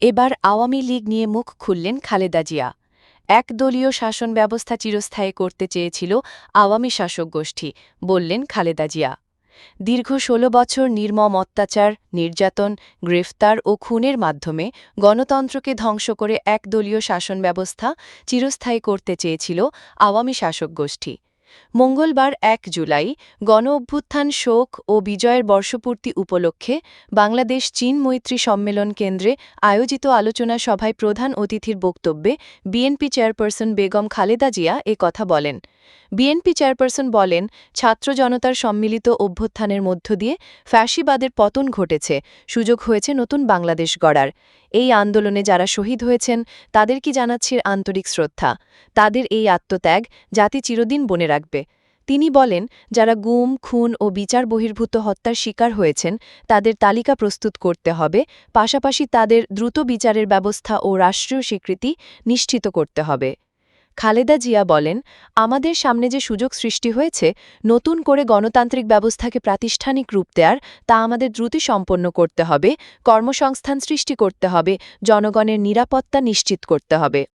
এবার আওয়ামী লীগ নিয়ে মুখ খুললেন খালেদা জিয়া। একদলীয় শাসন ব্যবস্থা চিরস্থায়ী করতে চেয়েছিল আওয়ামী শাসক গোষ্ঠী, বললেন খালেদা জিয়া। দীর্ঘ ১৬ বছর নির্মম অত্যাচার, নির্যাতন, গ্রেফতার ও খুনের মাধ্যমে গণতন্ত্রকে ধ্বংস করে একদলীয় শাসন ব্যবস্থা চিরস্থায়ী করতে চেয়েছিল আওয়ামী শাসক গোষ্ঠী। মঙ্গলবার ১ জুলাই গণ-অভ্যুত্থান শোক ও বিজয়ের বর্ষপূর্তি উপলক্ষে বাংলাদেশ চীন মৈত্রী সম্মেলন কেন্দ্রে আয়োজিত আলোচনা সভায় প্রধান অতিথির বক্তব্যে বিএনপি চেয়ারপারসন বেগম খালেদা জিয়া এ কথা বলেন। বিএনপি চেয়ারপারসন বলেন, ছাত্র জনতার সম্মিলিত অভ্যুত্থানের মধ্য দিয়ে ফ্যাসিবাদের পতন ঘটেছে, সুযোগ হয়েছে নতুন বাংলাদেশ গড়ার। এই আন্দোলনে যারা শহীদ হয়েছেন তাদের কি জানাচ্ছি আন্তরিক শ্রদ্ধা। তাদের এই আত্মত্যাগ জাতি চিরদিন মনে রাখবে। তিনি বলেন, যারা গুম, খুন ও বিচার বহির্ভূত হত্যার শিকার হয়েছেন তাদের তালিকা প্রস্তুত করতে হবে, পাশাপাশি তাদের দ্রুত বিচারের ব্যবস্থা ও রাষ্ট্রীয় স্বীকৃতি নিশ্চিত করতে হবে। খালেদা জিয়া বলেন, আমাদের সামনে যে সুযোগ সৃষ্টি হয়েছে নতুন করে গণতান্ত্রিক ব্যবস্থাকে প্রাতিষ্ঠানিক রূপ দেওয়ার, তা আমাদের দ্রুত সম্পন্ন করতে হবে, কর্মসংস্থান সৃষ্টি করতে হবে, জনগণের নিরাপত্তা নিশ্চিত করতে হবে।